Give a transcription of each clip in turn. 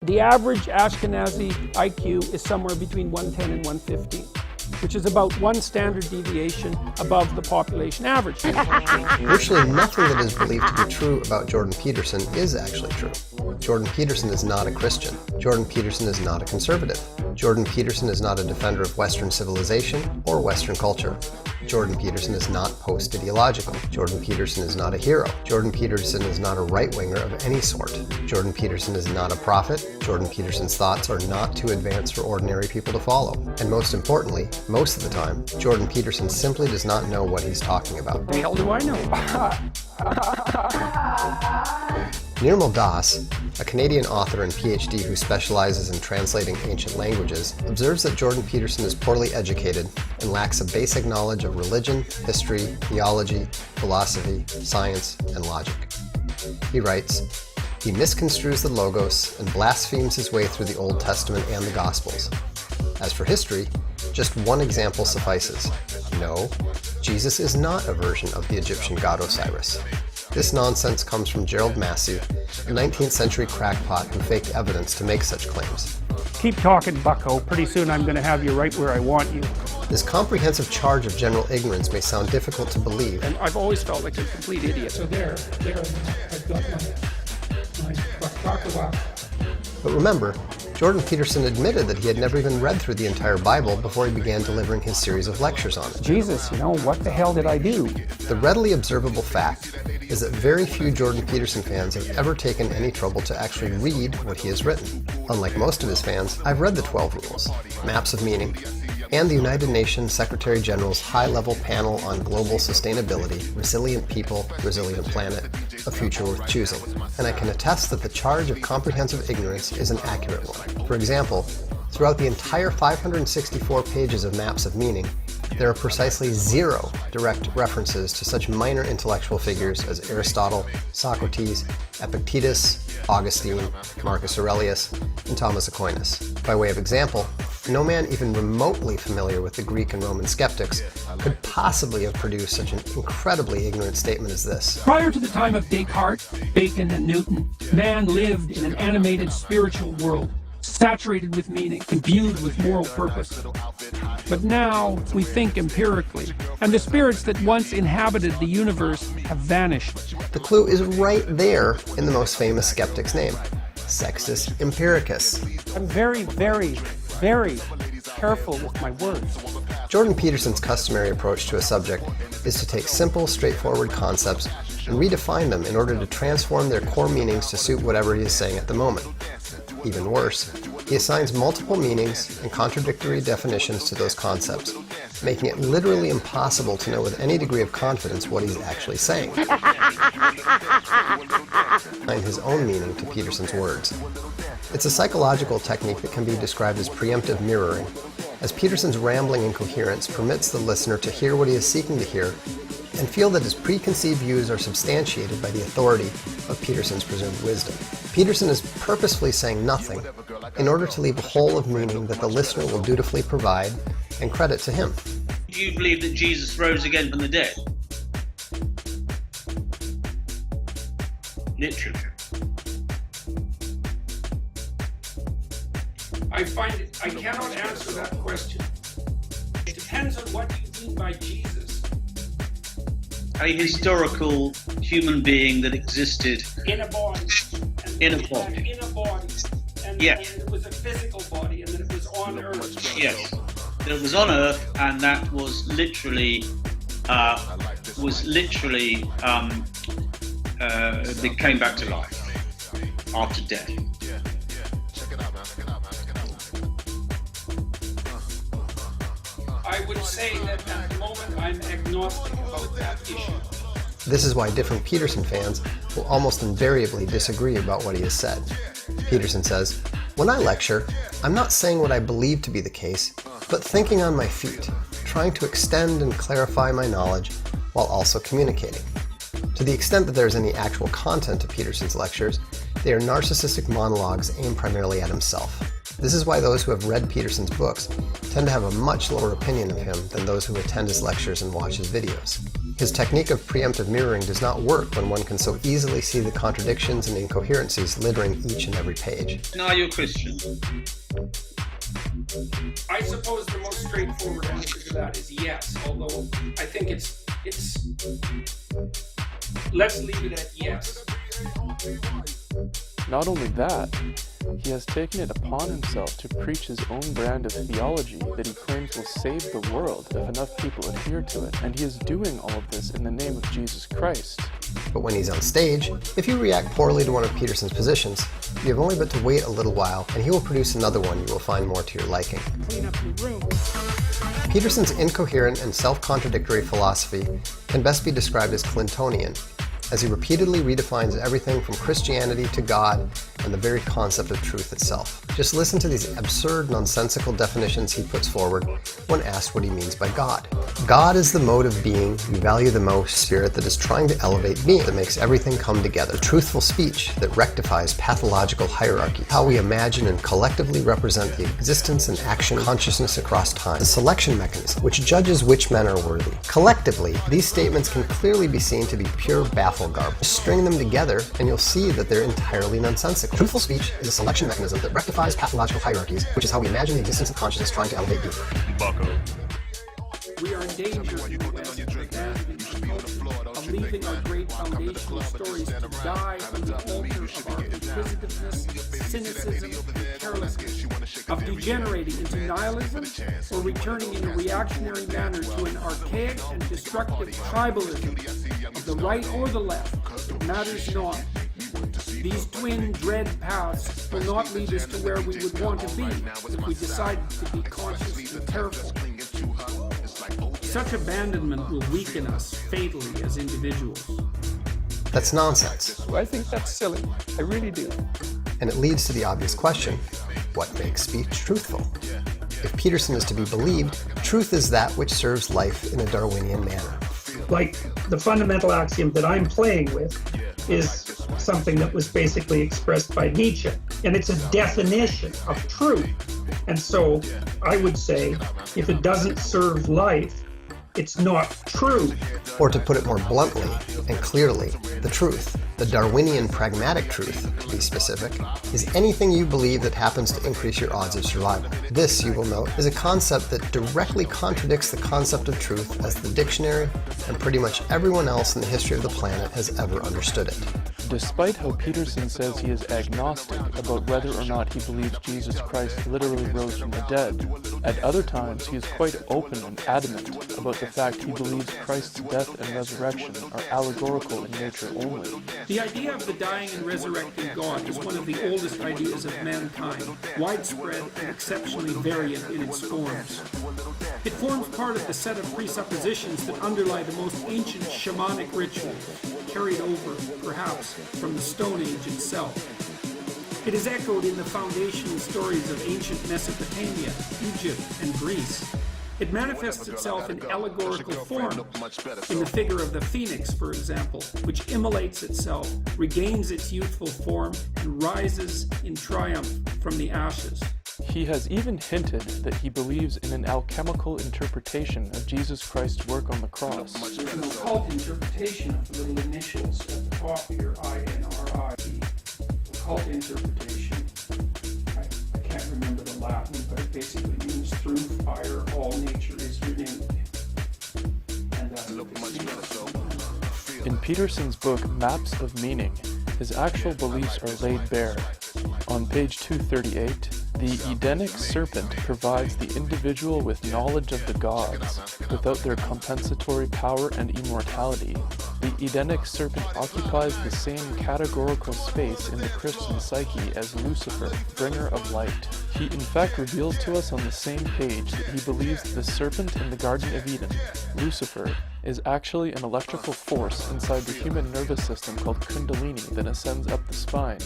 The average Ashkenazi IQ is somewhere between 110 and 115, which is about one standard deviation above the population average. Virtually nothing that is believed to be true about Jordan Peterson is actually true. Jordan Peterson is not a Christian. Jordan Peterson is not a conservative. Jordan Peterson is not a defender of Western civilization or Western culture. Jordan Peterson is not post-ideological. Jordan Peterson is not a hero. Jordan Peterson is not a right-winger of any sort. Jordan Peterson is not a prophet. Jordan Peterson's thoughts are not too advanced for ordinary people to follow. And most importantly, most of the time, Jordan Peterson simply does not know what he's talking about. The hell do I know? Nirmal Das, a Canadian author and PhD who specializes in translating ancient languages, observes that Jordan Peterson is poorly educated and lacks a basic knowledge of religion, history, theology, philosophy, science, and logic. He writes, "He misconstrues the Logos and blasphemes his way through the Old Testament and the Gospels. As for history, just one example suffices. No, Jesus is not a version of the Egyptian god Osiris. This nonsense comes from Gerald Massey, a 19th century crackpot who faked evidence to make such claims. Keep talking, bucko. Pretty soon I'm going to have you right where I want you." This comprehensive charge of general ignorance may sound difficult to believe. And I've always felt like a complete idiot. So there, I've got my But remember, Jordan Peterson admitted that he had never even read through the entire Bible before he began delivering his series of lectures on it. Jesus, what the hell did I do? The readily observable fact is that very few Jordan Peterson fans have ever taken any trouble to actually read what he has written. Unlike most of his fans, I've read the 12 Rules, Maps of Meaning, and the United Nations Secretary General's high-level panel on global sustainability, resilient people, resilient planet, a future worth choosing. And I can attest that the charge of comprehensive ignorance is an accurate one. For example, throughout the entire 564 pages of Maps of Meaning, there are precisely 0 direct references to such minor intellectual figures as Aristotle, Socrates, Epictetus, Augustine, Marcus Aurelius, and Thomas Aquinas. By way of example, no man even remotely familiar with the Greek and Roman skeptics could possibly have produced such an incredibly ignorant statement as this. Prior to the time of Descartes, Bacon, and Newton, man lived in an animated spiritual world, saturated with meaning, imbued with moral purpose. But now we think empirically, and the spirits that once inhabited the universe have vanished. The clue is right there in the most famous skeptic's name, Sextus Empiricus. I'm very, very, very careful with my words. Jordan Peterson's customary approach to a subject is to take simple, straightforward concepts and redefine them in order to transform their core meanings to suit whatever he is saying at the moment. Even worse, he assigns multiple meanings and contradictory definitions to those concepts, making it literally impossible to know with any degree of confidence what he's actually saying. Find his own meaning to Peterson's words. It's a psychological technique that can be described as preemptive mirroring, as Peterson's rambling incoherence permits the listener to hear what he is seeking to hear and feel that his preconceived views are substantiated by the authority of Peterson's presumed wisdom. Peterson is purposefully saying nothing in order to leave a hole of meaning that the listener will dutifully provide and credit to him. Do you believe that Jesus rose again from the dead? Literally. I cannot answer that question. It depends on what you mean by Jesus. A historical human being that existed In a body. in a body. In a body. And, Yes. and it was a physical body, and then it was on earth. Yes. That it was on Earth, and that was literally they came back to life after death. I would say that at the moment I'm agnostic about that issue. This is why different Peterson fans will almost invariably disagree about what he has said. Peterson says, "When I lecture, I'm not saying what I believe to be the case, but thinking on my feet, trying to extend and clarify my knowledge while also communicating." To the extent that there is any actual content to Peterson's lectures, they are narcissistic monologues aimed primarily at himself. This is why those who have read Peterson's books tend to have a much lower opinion of him than those who attend his lectures and watch his videos. His technique of preemptive mirroring does not work when one can so easily see the contradictions and incoherencies littering each and every page. Are you a Christian? I suppose the most straightforward answer to that is yes, although I think it's let's leave it at yes. Not only that, he has taken it upon himself to preach his own brand of theology that he claims will save the world if enough people adhere to it, and he is doing all of this in the name of Jesus Christ. But when he's on stage, if you react poorly to one of Peterson's positions, you have only but to wait a little while and he will produce another one you will find more to your liking. Clean up your room. Peterson's incoherent and self-contradictory philosophy can best be described as Clintonian, as he repeatedly redefines everything from Christianity to God and the very concept of truth itself. Just listen to these absurd, nonsensical definitions he puts forward when asked what he means by God. God is the mode of being we value the most, spirit that is trying to elevate being, that makes everything come together. Truthful speech that rectifies pathological hierarchy. How we imagine and collectively represent the existence and action of consciousness across time. The selection mechanism, which judges which men are worthy. Collectively, these statements can clearly be seen to be pure baffle garbage. String them together and you'll see that they're entirely nonsensical. Truthful speech is a selection mechanism that rectifies pathological hierarchies, which is how we imagine the existence of consciousness trying to elevate being. We are in danger in the West of abandoning our culture, of leaving our great foundational stories to die on the altar of our inquisitiveness, cynicism, and carelessness, of degenerating into nihilism or returning in a reactionary manner to an archaic and destructive tribalism of the right or the left. It matters not. These twin dread paths will not lead us to where we would want to be if we decided to be conscious and careful. Such abandonment will weaken us fatally as individuals. That's nonsense. I think that's silly. I really do. And it leads to the obvious question, what makes speech truthful? If Peterson is to be believed, truth is that which serves life in a Darwinian manner. Like the fundamental axiom that I'm playing with is something that was basically expressed by Nietzsche, and it's a definition of truth. And so I would say if it doesn't serve life, it's not true. Or to put it more bluntly and clearly, the truth, the Darwinian pragmatic truth, to be specific, is anything you believe that happens to increase your odds of survival. This, you will note, is a concept that directly contradicts the concept of truth as the dictionary and pretty much everyone else in the history of the planet has ever understood it. Despite how Peterson says he is agnostic about whether or not he believes Jesus Christ literally rose from the dead, at other times he is quite open and adamant about the fact he believes Christ's death and resurrection are allegorical in nature only. The idea of the dying and resurrecting God is one of the oldest ideas of mankind, widespread and exceptionally variant in its forms. It forms part of the set of presuppositions that underlie the most ancient shamanic rituals, carried over, perhaps, from the Stone Age itself. It is echoed in the foundational stories of ancient Mesopotamia, Egypt, and Greece. It manifests itself in allegorical form, in the figure of the phoenix, for example, which immolates itself, regains its youthful form, and rises in triumph from the ashes. He has even hinted that he believes in an alchemical interpretation of Jesus Christ's work on the cross. There's an occult interpretation of the little initials at the top here, I-N-R-I. The occult interpretation, I can't remember the Latin, but it basically means through fire all nature is renewed. And that's what this means. In Peterson's book Maps of Meaning, his actual beliefs are laid bare. On page 238, the Edenic serpent provides the individual with knowledge of the gods without their compensatory power and immortality. The Edenic serpent occupies the same categorical space in the Christian psyche as Lucifer, bringer of light. He in fact reveals to us on the same page that he believes the serpent in the Garden of Eden, Lucifer, is actually an electrical force inside the human nervous system called Kundalini that ascends up the spine,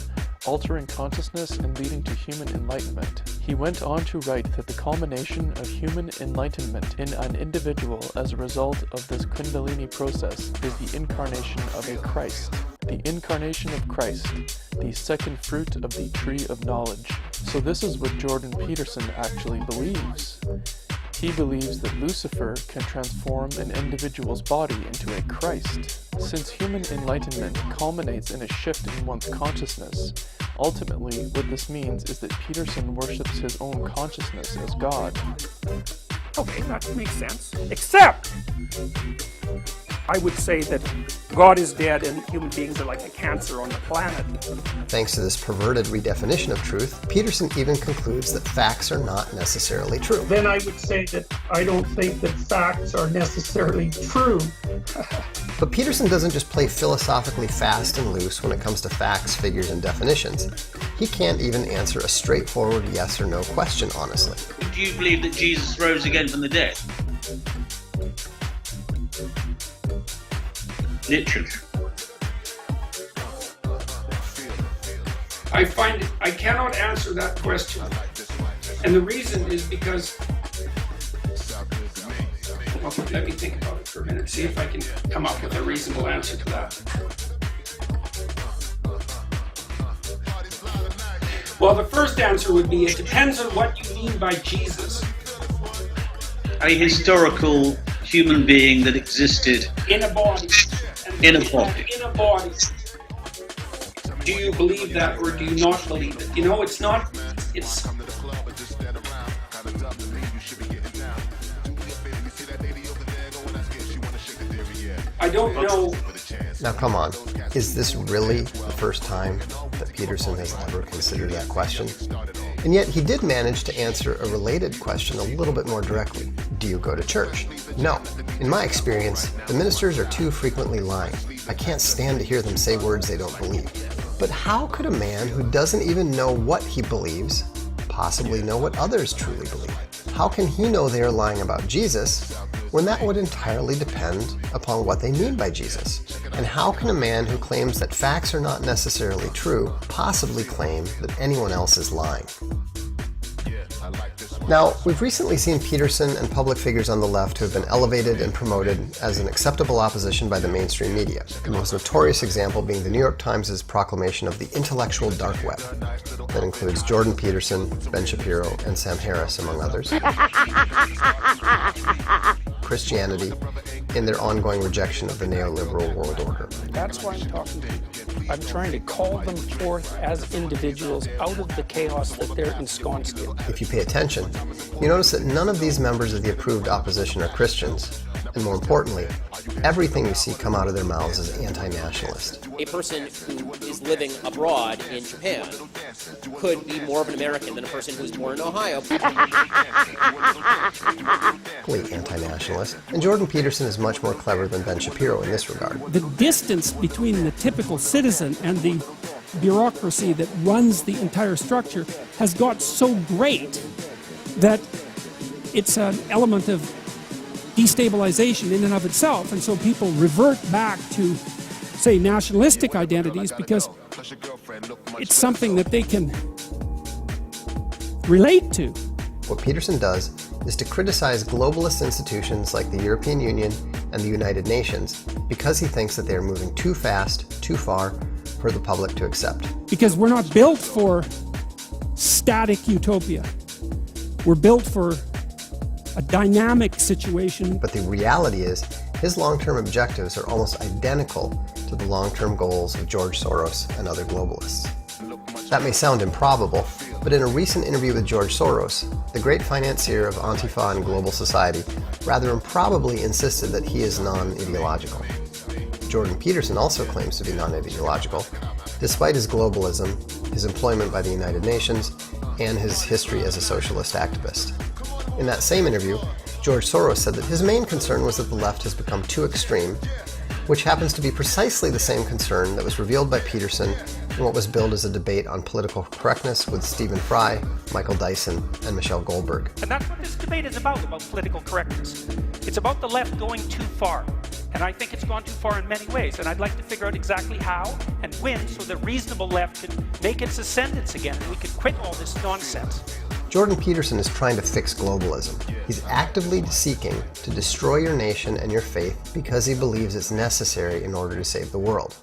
altering consciousness and leading to human enlightenment. He went on to write that the culmination of human enlightenment in an individual as a result of this Kundalini process is the incarnation of a Christ. The incarnation of Christ, the second fruit of the tree of knowledge. So this is what Jordan Peterson actually believes. He believes that Lucifer can transform an individual's body into a Christ. Since human enlightenment culminates in a shift in one's consciousness, ultimately what this means is that Peterson worships his own consciousness as God. Okay, that makes sense. Except, I would say that God is dead and human beings are like a cancer on the planet. Thanks to this perverted redefinition of truth, Peterson even concludes that facts are not necessarily true. Then I would say that I don't think that facts are necessarily true. But Peterson doesn't just play philosophically fast and loose when it comes to facts, figures, and definitions. He can't even answer a straightforward yes or no question honestly. Do you believe that Jesus rose again from the dead? Literally. I cannot answer that question. And the reason is because, well, let me think about it for a minute, see if I can come up with a reasonable answer to that. Well, the first answer would be, it depends on what you mean by Jesus. A historical human being that existed In a body. in a body. In a body. Do you believe that or do you not believe it? You know, it's I don't know. Now come on, is this really the first time that Peterson has ever considered that question? And yet he did manage to answer a related question a little bit more directly. Do you go to church? No. In my experience, the ministers are too frequently lying. I can't stand to hear them say words they don't believe. But how could a man who doesn't even know what he believes possibly know what others truly believe? How can he know they are lying about Jesus when that would entirely depend upon what they mean by Jesus? And how can a man who claims that facts are not necessarily true possibly claim that anyone else is lying? Now, we've recently seen Peterson and public figures on the left who have been elevated and promoted as an acceptable opposition by the mainstream media, the most notorious example being the New York Times' proclamation of the intellectual dark web. That includes Jordan Peterson, Ben Shapiro, and Sam Harris, among others. Christianity in their ongoing rejection of the neoliberal world order. That's why I'm talking to you. I'm trying to call them forth as individuals out of the chaos that they're ensconced in. If you pay attention, you notice that none of these members of the approved opposition are Christians, and more importantly, everything you see come out of their mouths is anti-nationalist. A person who is living abroad in Japan could be more of an American than a person who's born in Ohio. Complete anti-nationalist, and Jordan Peterson is much more clever than Ben Shapiro in this regard. The distance between the typical citizen and the bureaucracy that runs the entire structure has got so great that it's an element of destabilization in and of itself, and so people revert back to, say, nationalistic identities because it's something that they can relate to. What Peterson does is to criticize globalist institutions like the European Union and the United Nations because he thinks that they are moving too fast, too far for the public to accept. Because we're not built for static utopia. We're built for a dynamic situation. But the reality is, his long-term objectives are almost identical to the long-term goals of George Soros and other globalists. That may sound improbable, but in a recent interview with George Soros, the great financier of Antifa and global society rather improbably insisted that he is non-ideological. Jordan Peterson also claims to be non-ideological, despite his globalism, his employment by the United Nations, and his history as a socialist activist. In that same interview, George Soros said that his main concern was that the left has become too extreme, which happens to be precisely the same concern that was revealed by Peterson in what was billed as a debate on political correctness with Stephen Fry, Michael Dyson, and Michelle Goldberg. And that's what this debate is about political correctness. It's about the left going too far. And I think it's gone too far in many ways. And I'd like to figure out exactly how and when so the reasonable left can make its ascendance again and we can quit all this nonsense. Jordan Peterson is trying to fix globalism. He's actively seeking to destroy your nation and your faith because he believes it's necessary in order to save the world.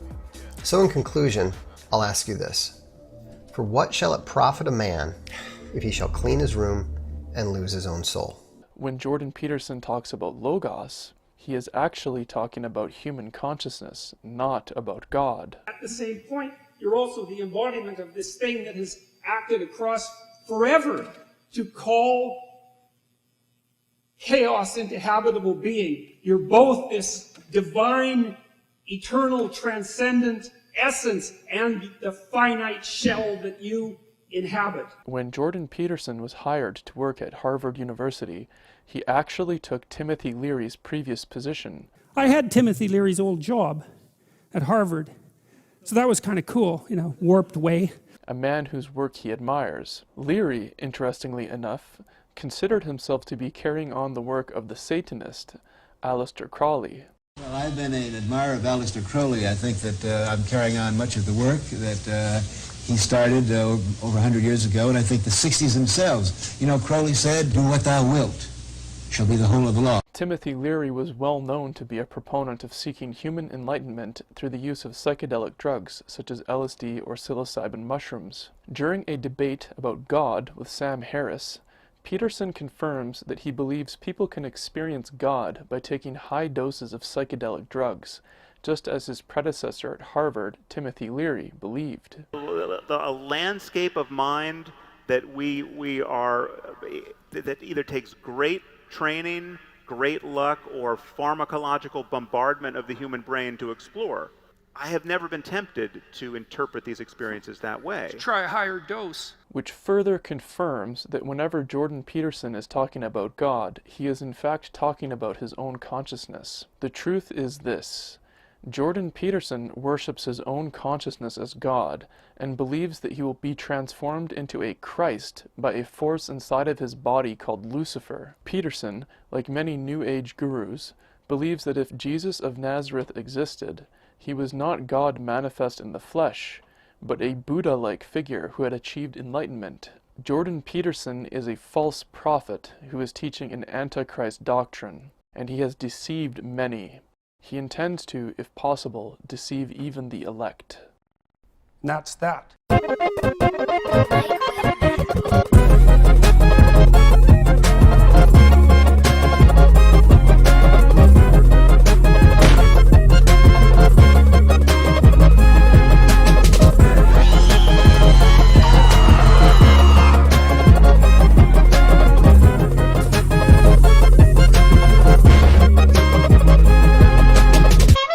So in conclusion, I'll ask you this. For what shall it profit a man if he shall clean his room and lose his own soul? When Jordan Peterson talks about logos, he is actually talking about human consciousness, not about God. At the same point, you're also the embodiment of this thing that has acted across forever to call chaos into habitable being. You're both this divine, eternal, transcendent essence and the finite shell that you inhabit. When Jordan Peterson was hired to work at Harvard University, he actually took Timothy Leary's previous position. I had Timothy Leary's old job at Harvard, so that was kind of cool, in a warped way. A man whose work he admires. Leary, interestingly enough, considered himself to be carrying on the work of the Satanist, Aleister Crowley. Well, I've been an admirer of Aleister Crowley. I think that I'm carrying on much of the work that he started over 100 years ago, and I think the 60s themselves. You know, Crowley said, "Do what thou wilt, shall be the whole of the law." Timothy Leary was well known to be a proponent of seeking human enlightenment through the use of psychedelic drugs such as LSD or psilocybin mushrooms. During a debate about God with Sam Harris, Peterson confirms that he believes people can experience God by taking high doses of psychedelic drugs, just as his predecessor at Harvard, Timothy Leary, believed. A landscape of mind that that either takes great training, great luck, or pharmacological bombardment of the human brain to explore. I have never been tempted to interpret these experiences that way. Try a higher dose. Which further confirms that whenever Jordan Peterson is talking about God, he is in fact talking about his own consciousness. The truth is this: Jordan Peterson worships his own consciousness as God, and believes that he will be transformed into a Christ by a force inside of his body called Lucifer. Peterson, like many New Age gurus, believes that if Jesus of Nazareth existed, he was not God manifest in the flesh, but a Buddha-like figure who had achieved enlightenment. Jordan Peterson is a false prophet who is teaching an antichrist doctrine, and he has deceived many. He intends to, if possible, deceive even the elect. And that's that.